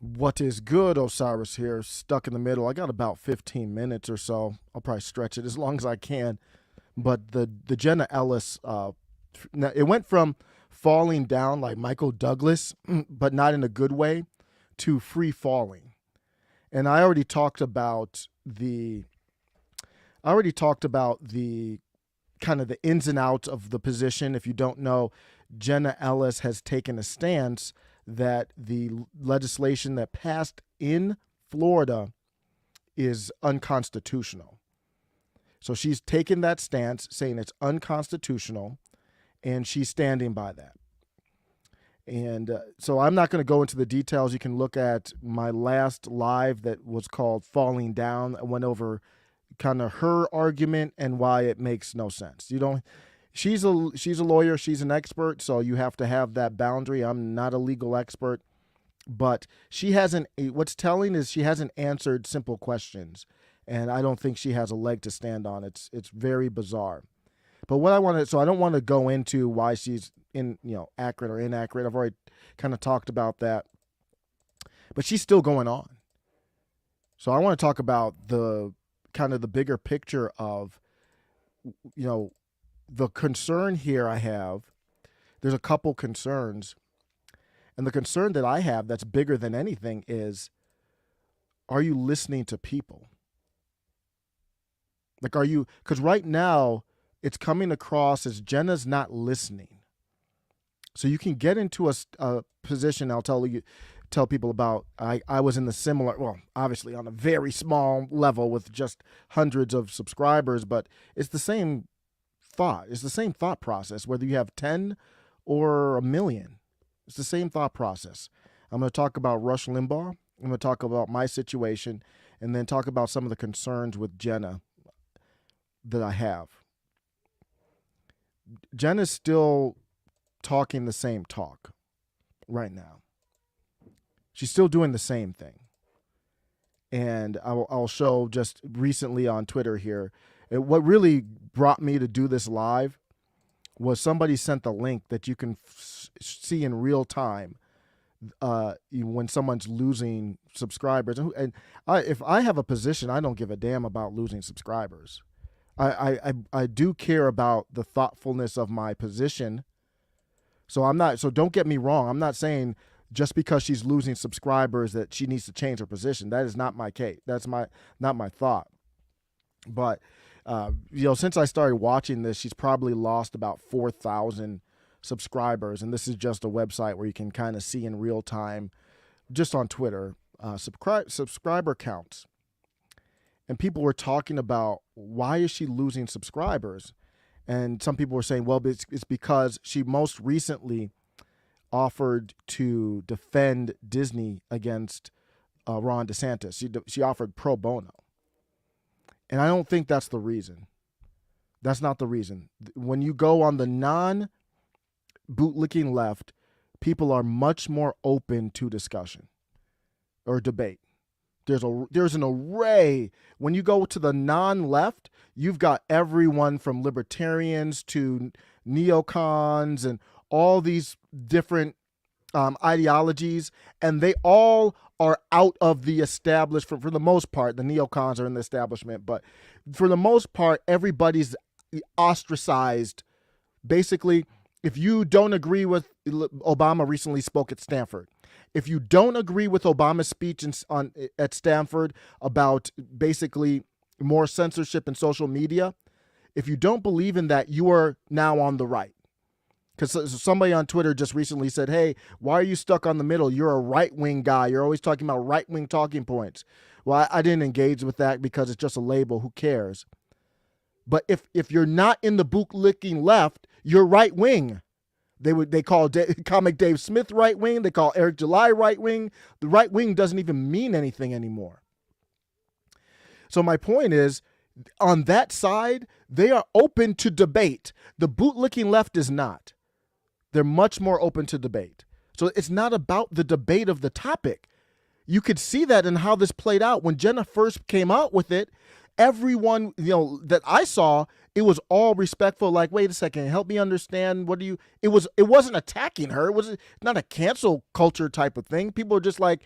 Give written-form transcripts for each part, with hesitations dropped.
What is good, Osiris here, stuck in the middle. I got about 15 minutes or so. I'll probably stretch it as long as I can. But the Jenna Ellis, it went from falling down like Michael Douglas, but not in a good way, to free falling. And I already talked about the kind of the ins and outs of the position. If you don't know, Jenna Ellis has taken a stance that the legislation that passed in Florida is unconstitutional. So she's taken that stance, saying it's unconstitutional, and she's standing by that. And so I'm not going to go into the details. You can look at my last live that was called Falling Down. I went over kind of her argument and why it makes no sense. You don't she's a lawyer, she's an expert, so you have to have that boundary. I'm not a legal expert, but she hasn't what's telling is she hasn't answered simple questions, and I don't think she has a leg to stand on. It's very bizarre. But what I want to, so I don't want to go into why she's accurate or inaccurate. I've already kind of talked about that. But she's still going on. So I want to talk about the kind of the bigger picture of, the concern here I have. There's a couple concerns. And the concern that I have that's bigger than anything is, are you listening to people? Like, because right now it's coming across as Jenna's not listening. So you can get into a position. I'll tell people about. I was in the similar, well, obviously on a very small level with just hundreds of subscribers, but it's the same thought. It's the same thought process, whether you have 10 or a million. It's the same thought process. I'm going to talk about Rush Limbaugh. I'm going to talk about my situation, and then talk about some of the concerns with Jenna that I have. Jenna's still talking the same talk right now. She's still doing the same thing. And I'll show just recently on Twitter here. What really brought me to do this live was somebody sent the link that you can see in real time when someone's losing subscribers. And if I have a position, I don't give a damn about losing subscribers. I do care about the thoughtfulness of my position. So don't get me wrong. I'm not saying just because she's losing subscribers that she needs to change her position. That is not my case. That's not my thought. But since I started watching this, she's probably lost about 4,000 subscribers, and this is just a website where you can kind of see in real time, just on Twitter, subscriber counts. And people were talking about, why is she losing subscribers? And some people were saying, well, it's because she most recently offered to defend Disney against Ron DeSantis. She offered pro bono. And I don't think that's the reason. That's not the reason. When you go on the non-bootlicking left, people are much more open to discussion or debate. There's an array. When you go to the non-left, you've got everyone from libertarians to neocons and all these different ideologies, and they all are out of the established, for the most part. The neocons are in the establishment, but for the most part, everybody's ostracized. Basically, if you don't agree with, Obama recently spoke at Stanford. If you don't agree with Obama's speech at Stanford about basically more censorship in social media, if you don't believe in that, you are now on the right. Because somebody on Twitter just recently said, hey, why are you stuck on the middle? You're a right-wing guy. You're always talking about right-wing talking points. Well, I didn't engage with that because it's just a label. Who cares? But if you're not in the bootlicking left, you're right-wing. They call comic Dave Smith right-wing. They call Eric July right-wing. The right-wing doesn't even mean anything anymore. So my point is, on that side, they are open to debate. The bootlicking left is not. They're much more open to debate. So it's not about the debate of the topic. You could see that in how this played out. When Jenna first came out with it, everyone, that I saw, it was all respectful. Like, wait a second, help me understand. It wasn't attacking her. It was not a cancel culture type of thing. People are just like,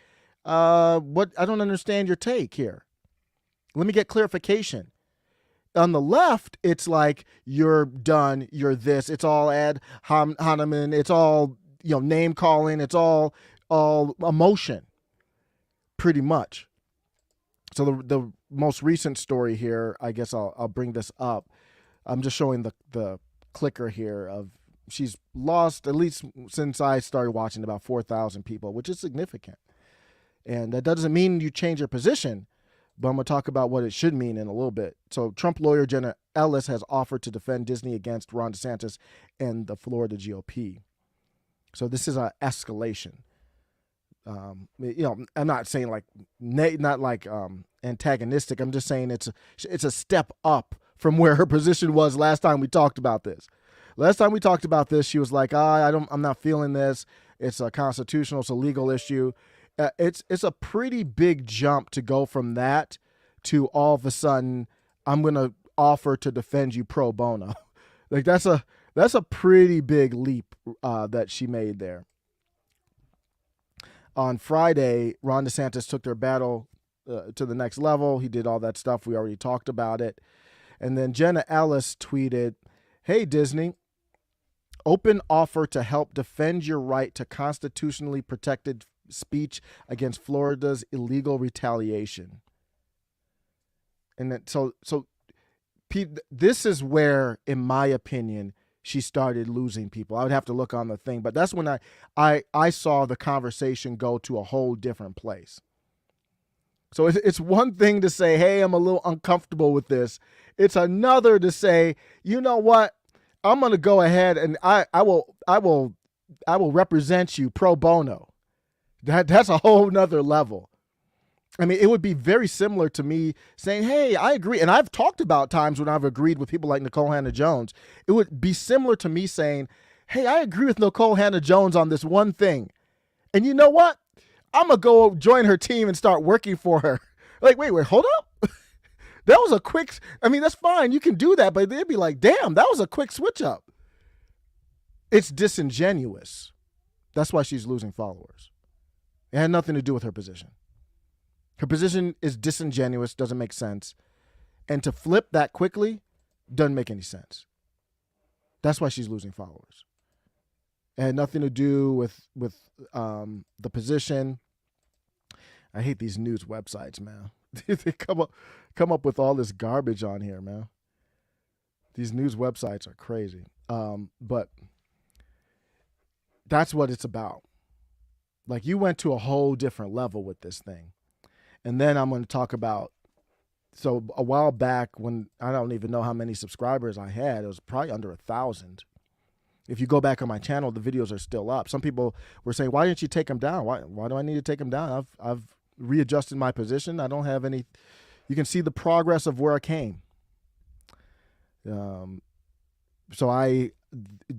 What? I don't understand your take here. Let me get clarification. On the left, it's like you're done, you're this. It's all ad hominem. It's all name calling. It's all emotion, pretty much. So the most recent story here, I guess I'll bring this up. I'm just showing the clicker here of she's lost, at least since I started watching, about 4,000 people, which is significant. And that doesn't mean you change your position, but I'm going to talk about what it should mean in a little bit. So Trump lawyer Jenna Ellis has offered to defend Disney against Ron DeSantis and the Florida GOP. So this is an escalation. I'm not saying not antagonistic. I'm just saying it's a step up from where her position was last time we talked about this. Last time we talked about this, she was like, I'm not feeling this. It's a constitutional, it's a legal issue. It's a pretty big jump to go from that to all of a sudden, I'm going to offer to defend you pro bono. Like that's a pretty big leap that she made there. On Friday, Ron DeSantis took their battle to the next level. He did all that stuff. We already talked about it. And then Jenna Ellis tweeted, "Hey, Disney, open offer to help defend your right to constitutionally protected speech against Florida's illegal retaliation." And then, so Pete, this is where, in my opinion, she started losing people. I would have to look on the thing, but that's when I saw the conversation go to a whole different place. So it's one thing to say, hey, I'm a little uncomfortable with this. It's another to say, you know what? I'm going to go ahead and I will represent you pro bono. That's a whole nother level. I mean, it would be very similar to me saying, hey, I agree. And I've talked about times when I've agreed with people like Nicole Hannah-Jones. It would be similar to me saying, hey, I agree with Nicole Hannah-Jones on this one thing. And you know what? I'm going to go join her team and start working for her. Like, wait, hold up. That was a quick, I mean, that's fine. You can do that. But they'd be like, damn, that was a quick switch up. It's disingenuous. That's why she's losing followers. It had nothing to do with her position. Her position is disingenuous, doesn't make sense. And to flip that quickly doesn't make any sense. That's why she's losing followers. It had nothing to do with the position. I hate these news websites, man. They come up with all this garbage on here, man. These news websites are crazy. But that's what it's about. Like, you went to a whole different level with this thing. And then I'm going to talk about, so a while back when I don't even know how many subscribers I had, it was probably under 1,000. If you go back on my channel, the videos are still up. Some people were saying, why didn't you take them down? Why do I need to take them down? I've readjusted my position. I don't have any, you can see the progress of where I came. So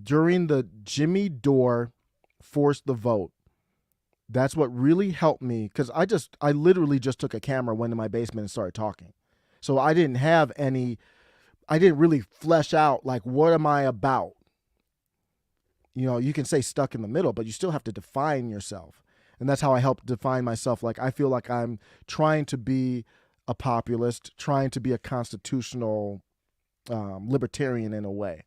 during the Jimmy Dore forced the vote, that's what really helped me, because I literally just took a camera, went in my basement and started talking. So I didn't really flesh out, like, what am I about? You can say stuck in the middle, but you still have to define yourself. And that's how I help define myself. Like, I feel like I'm trying to be a populist, trying to be a constitutional libertarian in a way.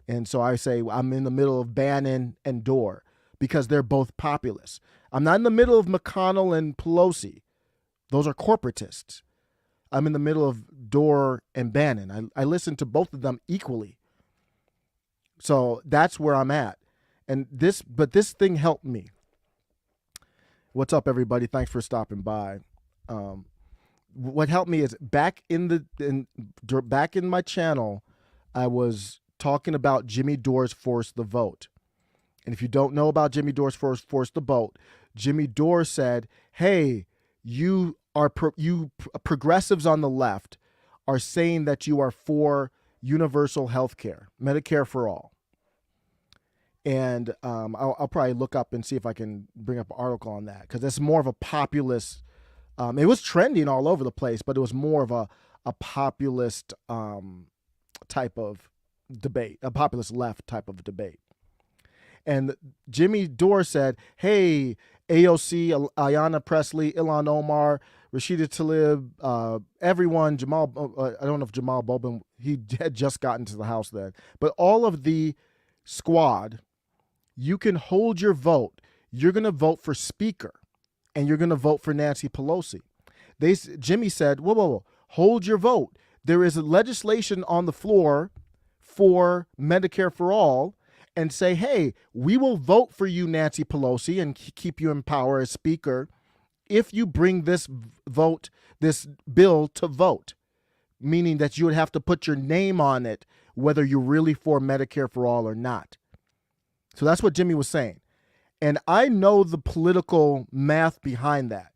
And so I say I'm in the middle of Bannon and Dore, because they're both populists. I'm not in the middle of McConnell and Pelosi. Those are corporatists. I'm in the middle of Dore and Bannon. I listen to both of them equally. So that's where I'm at. But this thing helped me. What's up, everybody? Thanks for stopping by. What helped me is back in my channel, I was talking about Jimmy Dore's force the vote. And if you don't know about Jimmy Dore's force the vote, Jimmy Dore said, hey, you progressives on the left are saying that you are for universal health care, Medicare for all. And I'll probably look up and see if I can bring up an article on that, because that's more of a populist. It was trending all over the place, but it was more of a populist type of debate, a populist left type of debate. And Jimmy Dore said, hey, AOC, Ayanna Pressley, Ilhan Omar, Rashida Tlaib, everyone, Jamal, I don't know if Jamal Bowman, he had just gotten to the House then, but all of the squad, you can hold your vote. You're going to vote for Speaker, and you're going to vote for Nancy Pelosi. Jimmy said, whoa, hold your vote. There is a legislation on the floor for Medicare for all, and say, hey, we will vote for you, Nancy Pelosi, and keep you in power as Speaker if you bring this bill to vote, meaning that you would have to put your name on it, whether you're really for Medicare for all or not. So that's what Jimmy was saying. And I know the political math behind that.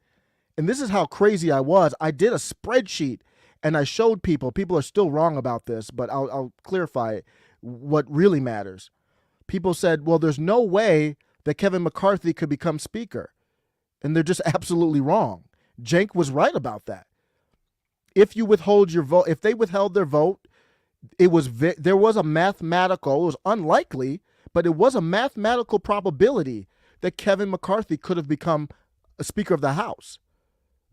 And this is how crazy I was. I did a spreadsheet and I showed people. People are still wrong about this, but I'll clarify it, what really matters. People said, well, there's no way that Kevin McCarthy could become Speaker. And they're just absolutely wrong. Cenk was right about that. If you withhold your vote, if they withheld their vote, there was a mathematical, it was unlikely, but it was a mathematical probability that Kevin McCarthy could have become a Speaker of the House.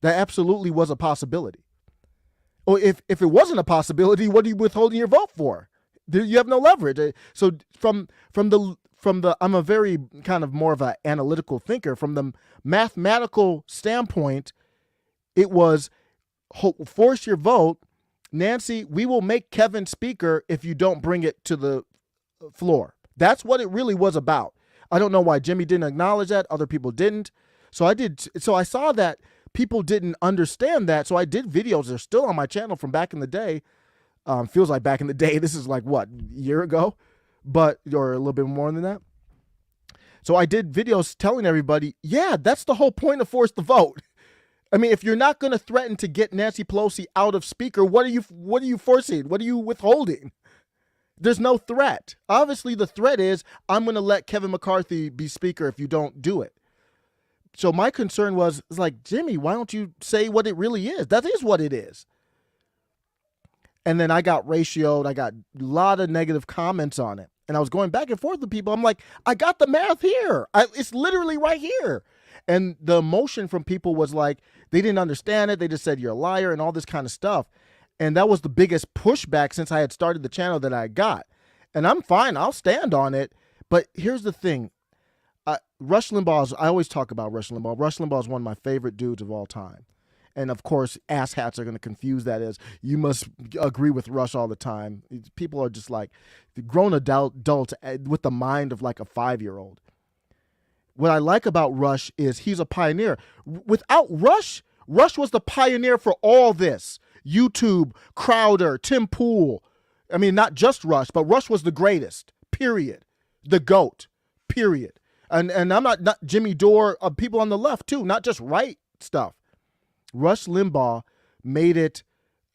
That absolutely was a possibility. Or if it wasn't a possibility, what are you withholding your vote for? You have no leverage. So from the I'm a very kind of more of an analytical thinker. From the mathematical standpoint, it was force your vote. Nancy, we will make Kevin Speaker if you don't bring it to the floor. That's what it really was about. I don't know why Jimmy didn't acknowledge that. Other people didn't. So I saw that people didn't understand that. So I did videos. They're still on my channel from back in the day. Feels like back in the day. This is like, what, a year ago? Or a little bit more than that. So I did videos telling everybody, yeah, that's the whole point of force the vote. I mean, if you're not going to threaten to get Nancy Pelosi out of Speaker, what are you forcing? What are you withholding? There's no threat. Obviously, the threat is I'm going to let Kevin McCarthy be Speaker if you don't do it. So my concern was like, Jimmy, why don't you say what it really is? That is what it is. And then I got ratioed. I got a lot of negative comments on it. And I was going back and forth with people. I'm like, I got the math here. It's literally right here. And the emotion from people was like, they didn't understand it. They just said, you're a liar and all this kind of stuff. And that was the biggest pushback since I had started the channel that I got. And I'm fine. I'll stand on it. But here's the thing. Rush Limbaugh, I always talk about Rush Limbaugh. Rush Limbaugh is one of my favorite dudes of all time. And of course, asshats are going to confuse that as you must agree with Rush all the time. People are just like the grown adults with the mind of like a 5-year-old. What I like about Rush is he's a pioneer. Without Rush, Rush was the pioneer for all this. YouTube, Crowder, Tim Pool. I mean, not just Rush, but Rush was the greatest, period. The GOAT, period. And I'm not Jimmy Dore, people on the left too, not just right stuff. Rush Limbaugh made it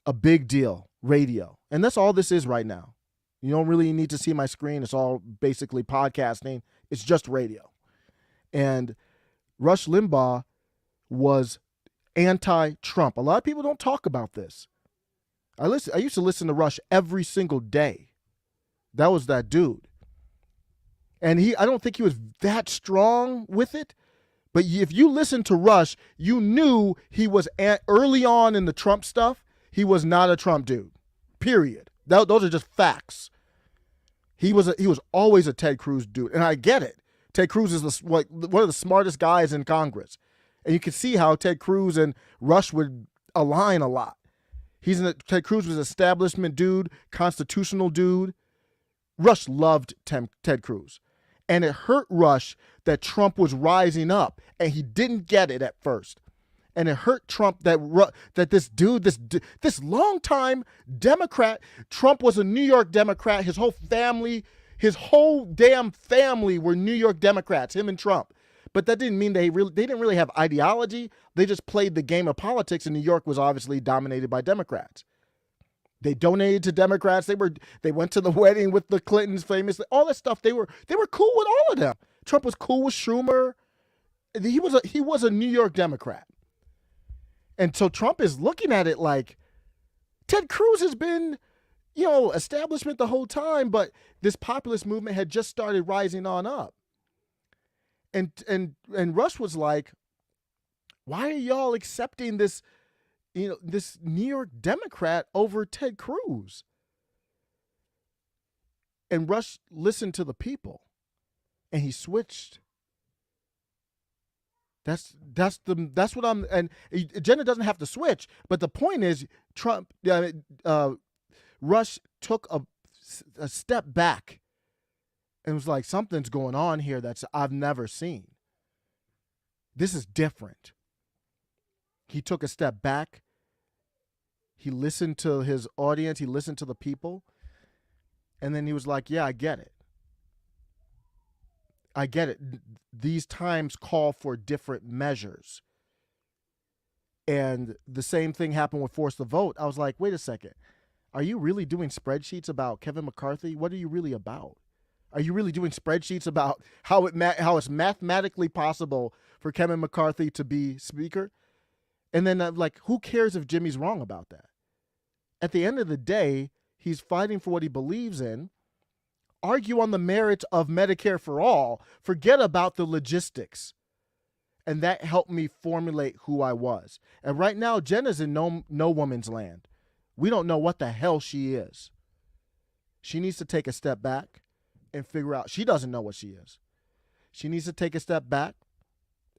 a big deal, radio. And that's all this is right now. You don't really need to see my screen. It's all basically podcasting. It's just radio. And Rush Limbaugh was anti-Trump. A lot of people don't talk about this. I used to listen to Rush every single day. That was that dude. And I don't think he was that strong with it. But if you listen to Rush, you knew he was early on in the Trump stuff. He was not a Trump dude, period. Those are just facts. He was always a Ted Cruz dude, and I get it. Ted Cruz is one of the smartest guys in Congress, and you can see how Ted Cruz and Rush would align a lot. Ted Cruz was an establishment dude, constitutional dude. Rush loved Ted Cruz. And it hurt Rush that Trump was rising up, and he didn't get it at first. And it hurt Trump that this longtime Democrat, Trump was a New York Democrat. His whole damn family were New York Democrats, him and Trump. But that didn't mean they didn't really have ideology. They just played the game of politics, and New York was obviously dominated by Democrats. They donated to Democrats. They went to the wedding with the Clintons, famously. All that stuff. They were cool with all of them. Trump was cool with Schumer. He was a New York Democrat. And so Trump is looking at it like Ted Cruz has been, establishment the whole time, but this populist movement had just started rising on up. And Rush was like, why are y'all accepting this, this New York Democrat over Ted Cruz? And Rush listened to the people, and he switched. That's what I'm. And Jenna doesn't have to switch, but the point is, Rush took a step back, and was like, something's going on here that's I've never seen. This is different. He took a step back. He listened to his audience. He listened to the people. And then he was like, yeah, I get it. I get it. These times call for different measures. And the same thing happened with Force the Vote. I was like, wait a second. Are you really doing spreadsheets about Kevin McCarthy? What are you really about? Are you really doing spreadsheets about how it's mathematically possible for Kevin McCarthy to be speaker? And then who cares if Jimmy's wrong about that? At the end of the day, he's fighting for what he believes in. Argue on the merits of Medicare for all. Forget about the logistics. And that helped me formulate who I was. And right now, Jenna's in no woman's land. We don't know what the hell she is. She needs to take a step back and figure out. She doesn't know what she is. She needs to take a step back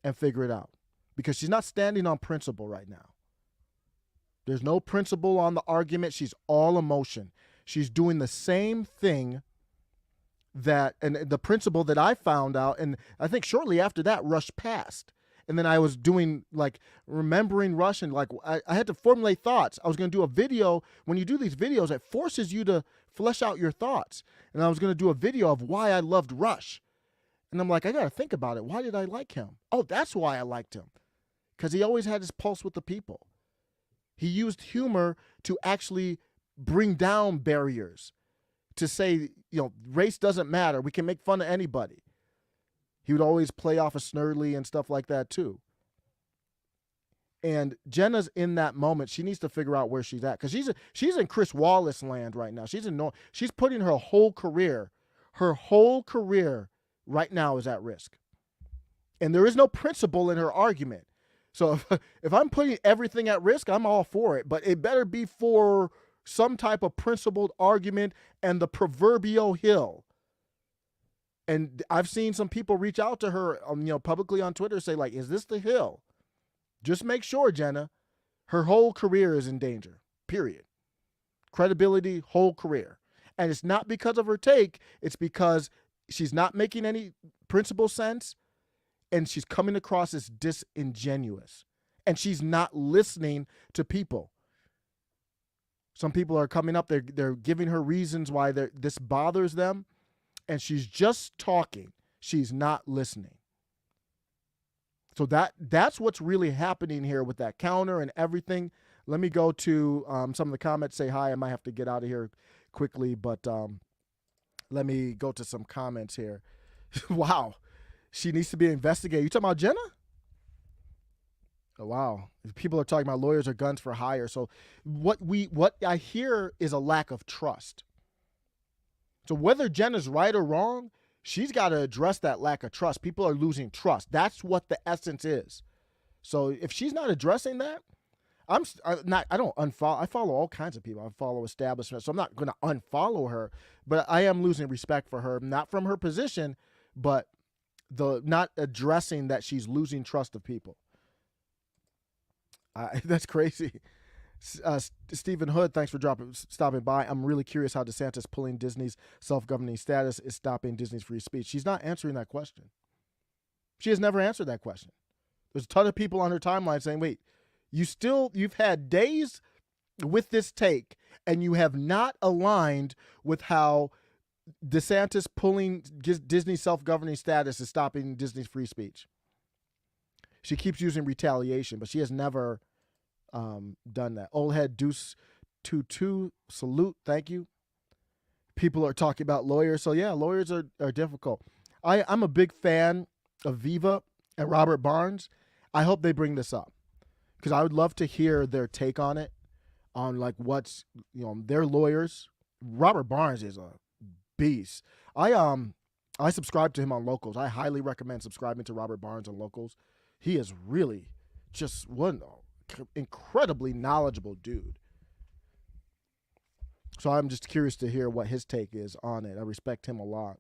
and figure it out. Because she's not standing on principle right now. There's no principle on the argument. She's all emotion. She's doing the same thing and the principle that I found out, and I think shortly after that, Rush passed. And then I was doing, remembering Rush, and I had to formulate thoughts. I was going to do a video. When you do these videos, it forces you to flesh out your thoughts. And I was going to do a video of why I loved Rush. And I'm like, I got to think about it. Why did I like him? Oh, that's why I liked him. Because he always had his pulse with the people. He used humor to actually bring down barriers, to say, race doesn't matter. We can make fun of anybody. He would always play off of Snerdley and stuff like that too. And Jenna's in that moment. She needs to figure out where she's at, because she's in Chris Wallace land right now. She's putting her whole career right now is at risk. And there is no principle in her argument. So if I'm putting everything at risk, I'm all for it. But it better be for some type of principled argument and the proverbial hill. And I've seen some people reach out to her, publicly on Twitter, say, is this the hill? Just make sure, Jenna, her whole career is in danger, period. Credibility, whole career. And it's not because of her take. It's because she's not making any principle sense. And she's coming across as disingenuous. And she's not listening to people. Some people are coming up, they're giving her reasons why this bothers them. And she's just talking. She's not listening. So that's what's really happening here with that counter and everything. Let me go to some of the comments. Say hi. I might have to get out of here quickly, but let me go to some comments here. Wow. She needs to be investigated. You talking about Jenna? Oh, wow. People are talking about lawyers are guns for hire. So what I hear is a lack of trust. So whether Jenna's right or wrong, she's got to address that lack of trust. People are losing trust. That's what the essence is. So if she's not addressing that, I don't unfollow. I follow all kinds of people. I follow establishment. So I'm not going to unfollow her, but I am losing respect for her, not from her position, but not addressing that she's losing trust of people. That's crazy. Stephen Hood, thanks for stopping by. I'm really curious how DeSantis pulling Disney's self-governing status is stopping Disney's free speech. She's not answering that question. She has never answered that question. There's a ton of people on her timeline saying, wait, you've had days with this take, and you have not aligned with how DeSantis pulling Disney's self-governing status is stopping Disney's free speech. She keeps using retaliation, but she has never done that. Old head Deuce 22 salute. Thank you. People are talking about lawyers. So yeah, lawyers are difficult. I'm a big fan of Viva and Robert Barnes. I hope they bring this up, because I would love to hear their take on it, on what's, their lawyers. Robert Barnes is a beast. I I subscribe to him on Locals. I highly recommend subscribing to Robert Barnes on Locals. He is really just one incredibly knowledgeable dude. So I'm just curious to hear what his take is on it. I respect him a lot.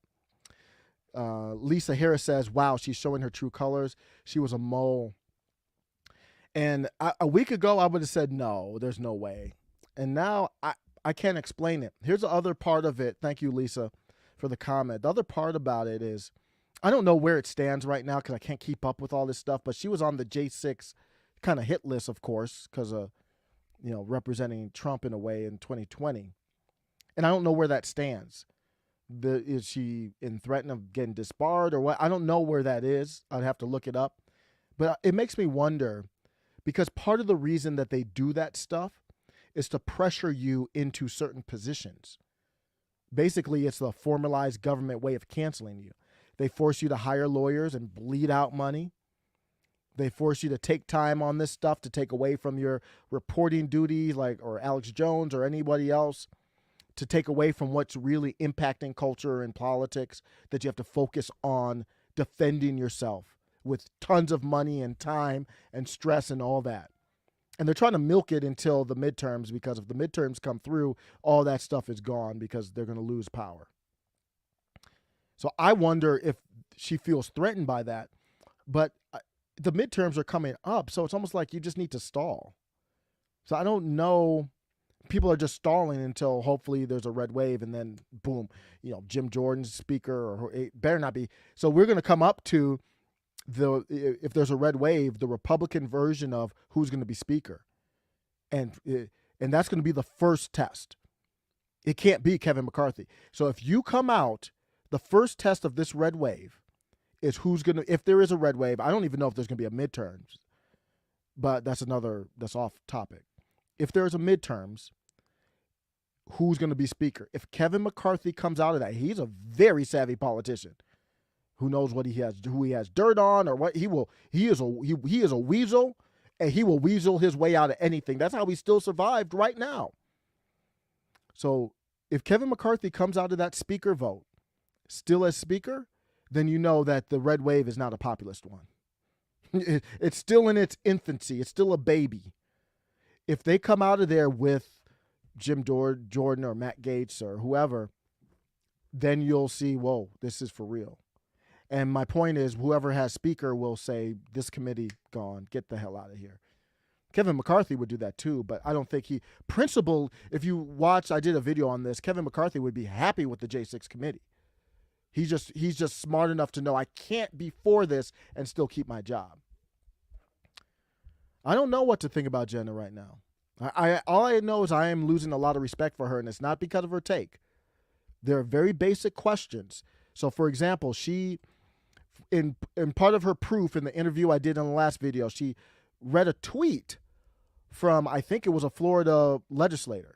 Lisa Harris says, wow, she's showing her true colors. She was a mole. And a week ago, I would have said, no, there's no way. And now I can't explain it. Here's the other part of it. Thank you, Lisa, for the comment. The other part about it is, I don't know where it stands right now because I can't keep up with all this stuff, but she was on the J6 kind of hit list, of course, because of, representing Trump in a way in 2020. And I don't know where that stands. Is she in threat of getting disbarred or what? I don't know where that is. I'd have to look it up. But it makes me wonder, because part of the reason that they do that stuff is to pressure you into certain positions. Basically, it's the formalized government way of canceling you. They force you to hire lawyers and bleed out money. They force you to take time on this stuff to take away from your reporting duties, or Alex Jones or anybody else, to take away from what's really impacting culture and politics, that you have to focus on defending yourself with tons of money and time and stress and all that. And they're trying to milk it until the midterms, because if the midterms come through, all that stuff is gone because they're going to lose power. So I wonder if she feels threatened by that. But the midterms are coming up, so it's almost like you just need to stall. So I don't know. People are just stalling until hopefully there's a red wave, and then boom, Jim Jordan's speaker, or it better not be. So we're going to come up to if there's a red wave, the Republican version of who's going to be speaker. And that's going to be the first test. It can't be Kevin McCarthy. So if you come out, the first test of this red wave is if there is a red wave, I don't even know if there's going to be a midterms, but that's off topic. If there's a midterms, who's going to be speaker? If Kevin McCarthy comes out of that, he's a very savvy politician. Who knows who he has dirt on, or what he is a weasel, and he will weasel his way out of anything. That's how he still survived right now. So if Kevin McCarthy comes out of that speaker vote still as speaker, then you know that the red wave is not a populist one. It's still in its infancy. It's still a baby. If they come out of there with Jim Jordan or Matt Gaetz or whoever, then you'll see, whoa, this is for real. And my point is, whoever has speaker will say, this committee gone, get the hell out of here. Kevin McCarthy would do that too, but I don't think if you watch, I did a video on this, Kevin McCarthy would be happy with the J6 committee. He's just smart enough to know I can't be for this and still keep my job. I don't know what to think about Jenna right now. All I know is I am losing a lot of respect for her, and it's not because of her take. They're very basic questions. So, for example, she, in part of her proof in the interview I did in the last video, she read a tweet from, I think it was a Florida legislator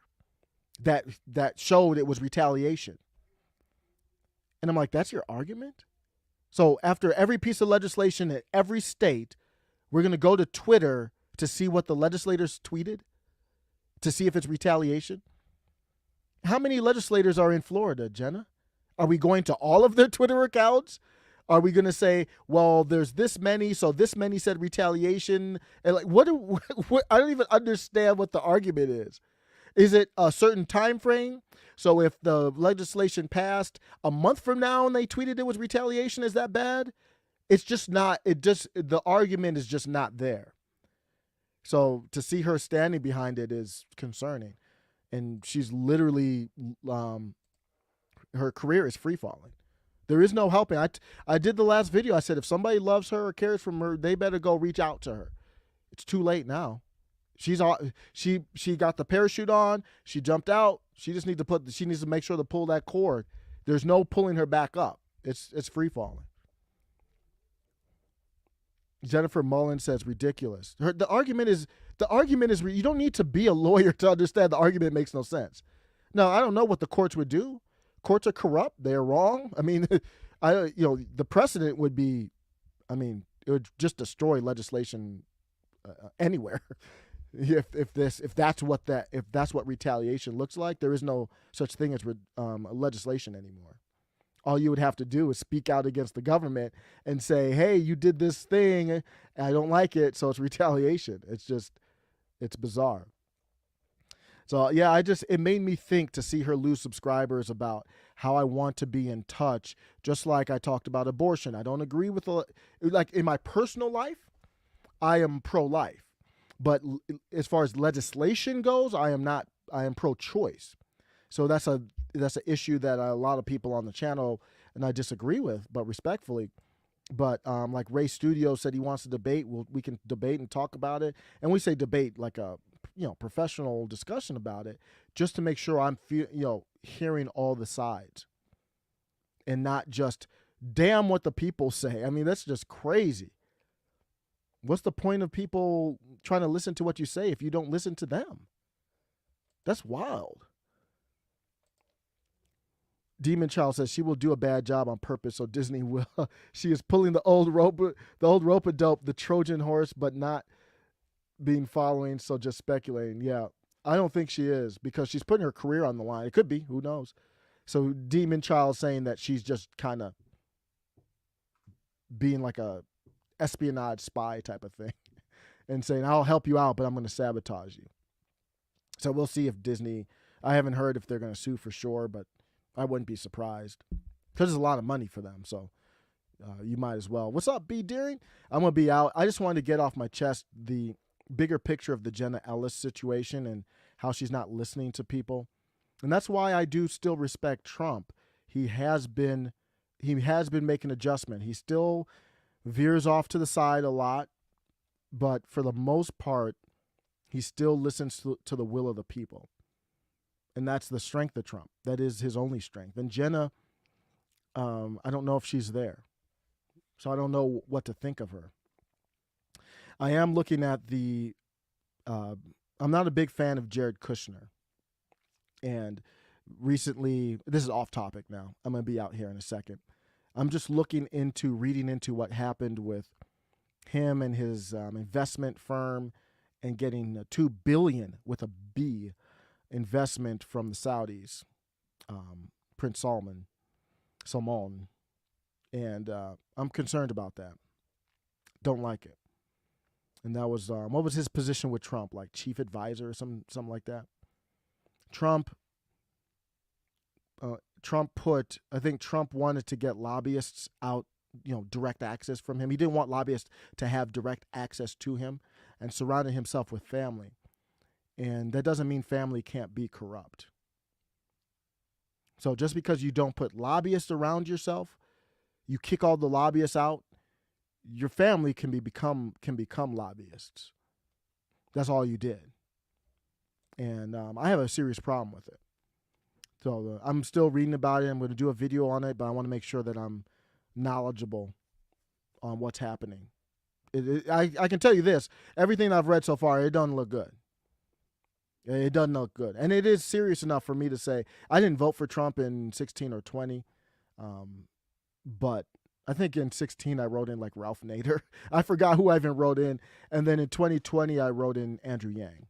that showed it was retaliation. And I'm like, that's your argument? So after every piece of legislation in every state, we're going to go to Twitter to see what the legislators tweeted, to see if it's retaliation? How many legislators are in Florida, Jenna? Are we going to all of their Twitter accounts? Are we going to say, well, there's this many, so this many said retaliation? And what I don't even understand what the argument is. Is it a certain time frame? So if the legislation passed a month from now and they tweeted it was retaliation, is that bad? It's just not. The argument is just not there. So to see her standing behind it is concerning. And she's literally, her career is free falling. There is no helping. I did the last video. I said, if somebody loves her or cares for her, they better go reach out to her. It's too late now. She got the parachute on. She jumped out. She needs to make sure to pull that cord. There's no pulling her back up. It's free falling. Jennifer Mullen says ridiculous. The argument is you don't need to be a lawyer to understand the argument makes no sense. No, I don't know what the courts would do. Courts are corrupt. They're wrong. I mean, the precedent would be, it would just destroy legislation anywhere. If that's what retaliation looks like, there is no such thing as legislation anymore. All you would have to do is speak out against the government and say, hey, you did this thing, and I don't like it, so it's retaliation. It's bizarre. So yeah, it made me think to see her lose subscribers about how I want to be in touch, just like I talked about abortion. I don't agree with, like in my personal life, I am pro-life. But as far as legislation goes, I am pro-choice. So that's an issue that a lot of people on the channel and I disagree with, but respectfully. But like Ray Studio said he wants to debate. We can debate and talk about it. And we say debate like a professional discussion about it, just to make sure I'm hearing all the sides and not just damn what the people say. I mean, that's just crazy. What's the point of people trying to listen to what you say if you don't listen to them? That's wild. Demon Child says she will do a bad job on purpose, so Disney will. She is pulling the old rope a dope, the Trojan horse, but not being following, so just speculating. Yeah, I don't think she is, because she's putting her career on the line. It could be, who knows? So Demon Child saying that she's just kind of being like a espionage spy type of thing and saying, I'll help you out, but I'm going to sabotage you. So we'll see if Disney, I haven't heard if they're going to sue for sure, but I wouldn't be surprised because there's a lot of money for them. So you might as well. What's up, B. Deering? I'm going to be out. I just wanted to get off my chest the bigger picture of the Jenna Ellis situation and how she's not listening to people. And that's why I do still respect Trump. He has been making adjustment. He still veers off to the side a lot, but for the most part, he still listens to the will of the people. And that's the strength of Trump. That is his only strength. And Jenna, I don't know if she's there. So I don't know what to think of her. I am looking at I'm not a big fan of Jared Kushner. And recently, this is off topic now. I'm going to be out here in a second. I'm just reading into what happened with him and his investment firm and getting $2 billion with a B investment from the Saudis, Prince Salman, and I'm concerned about that. Don't like it. And that was what was his position with Trump, like chief advisor or something like that. Trump I think Trump wanted to get lobbyists out, direct access from him. He didn't want lobbyists to have direct access to him, and surrounded himself with family. And that doesn't mean family can't be corrupt. So just because you don't put lobbyists around yourself, you kick all the lobbyists out, your family can become lobbyists. That's all you did. And I have a serious problem with it. So I'm still reading about it. I'm going to do a video on it, but I want to make sure that I'm knowledgeable on what's happening. I can tell you this. Everything I've read so far, it doesn't look good. It doesn't look good. And it is serious enough for me to say, I didn't vote for Trump in 16 or 20. But I think in 16 I wrote in like Ralph Nader. I forgot who I even wrote in. And then in 2020 I wrote in Andrew Yang,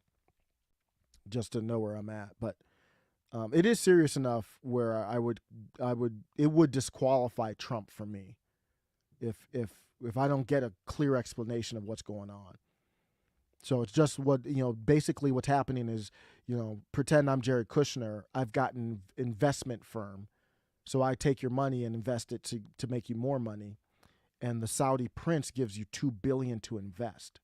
just to know where I'm at. But it is serious enough where it would disqualify Trump for me if I don't get a clear explanation of what's going on. So it's just basically what's happening is, pretend I'm Jared Kushner. I've got an investment firm. So I take your money and invest it to make you more money. And the Saudi prince gives you $2 billion to invest.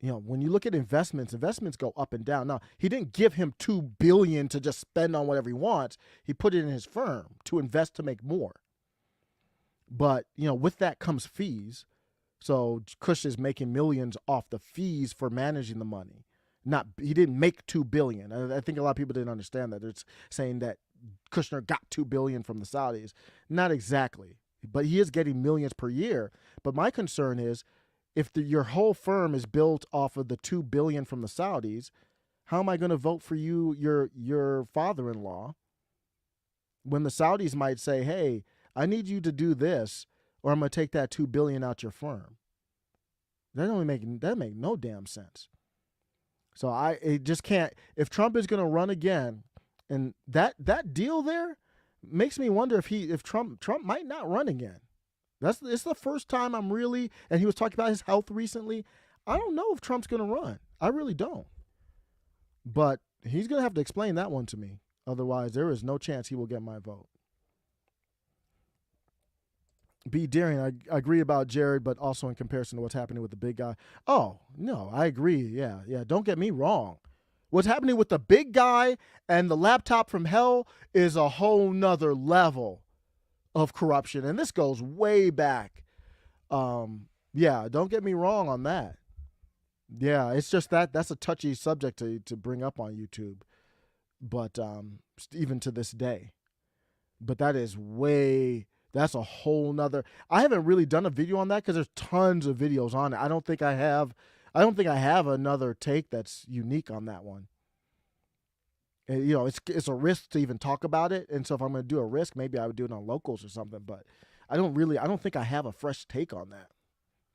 When you look at investments go up and down. Now, he didn't give him $2 billion to just spend on whatever he wants. He put it in his firm to invest to make more. But, with that comes fees. So Kush is making millions off the fees for managing the money. He didn't make $2 billion. I think a lot of people didn't understand that. It's saying that Kushner got $2 billion from the Saudis. Not exactly, but he is getting millions per year. But my concern is, if your whole firm is built off of the $2 billion from the Saudis, how am I going to vote for you, your father-in-law, when the Saudis might say, hey, I need you to do this, or I'm going to take that $2 billion out your firm? That make no damn sense. So it just can't. If Trump is going to run again, and that deal there, makes me wonder if Trump might not run again. It's the first time I'm really, and he was talking about his health recently. I don't know if Trump's going to run. I really don't. But he's going to have to explain that one to me. Otherwise, there is no chance he will get my vote. B. Deering, I agree about Jared, but also in comparison to what's happening with the big guy. Oh, no, I agree. Yeah. Don't get me wrong. What's happening with the big guy and the laptop from hell is a whole nother level of corruption. And this goes way back. Don't get me wrong on that. Yeah, it's just that's a touchy subject to bring up on YouTube. But even to this day. But that's a whole nother. I haven't really done a video on that because there's tons of videos on it. I don't think I have another take that's unique on that one. And, it's a risk to even talk about it. And so if I'm going to do a risk, maybe I would do it on Locals or something. But I don't think I have a fresh take on that.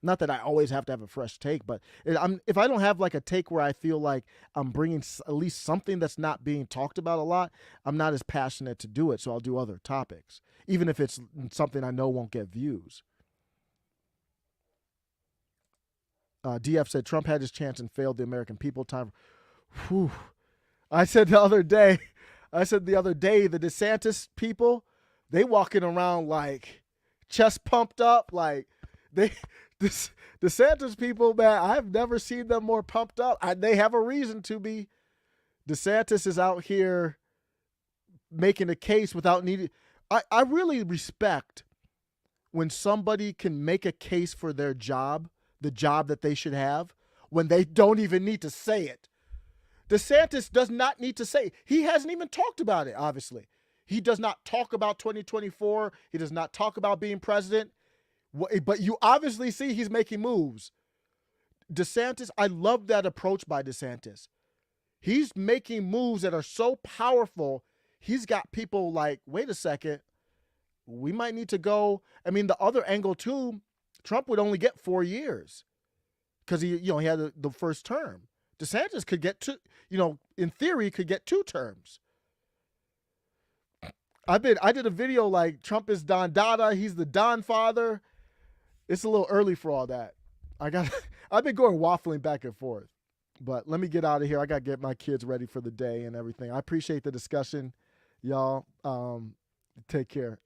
Not that I always have to have a fresh take, but if I don't have like a take where I feel like I'm bringing at least something that's not being talked about a lot, I'm not as passionate to do it. So I'll do other topics, even if it's something I know won't get views. DF said Trump had his chance and failed the American people. Time. Whew. I said the other day, the DeSantis people, they walking around like chest pumped up, like DeSantis people, man, I've never seen them more pumped up. They have a reason to be. DeSantis is out here making a case without needing. I really respect when somebody can make a case for their job, the job that they should have, when they don't even need to say it. DeSantis does not need to say. He hasn't even talked about it, obviously. He does not talk about 2024. He does not talk about being president. But you obviously see he's making moves. DeSantis, I love that approach by DeSantis. He's making moves that are so powerful. He's got people like, wait a second, we might need to go. I mean, the other angle too, Trump would only get 4 years because he had the first term. DeSantis could get in theory, could get 2 terms. I did a video like Trump is Don Dada. He's the Don father. It's a little early for all that. I've been going waffling back and forth, but let me get out of here. I got to get my kids ready for the day and everything. I appreciate the discussion, y'all. Take care.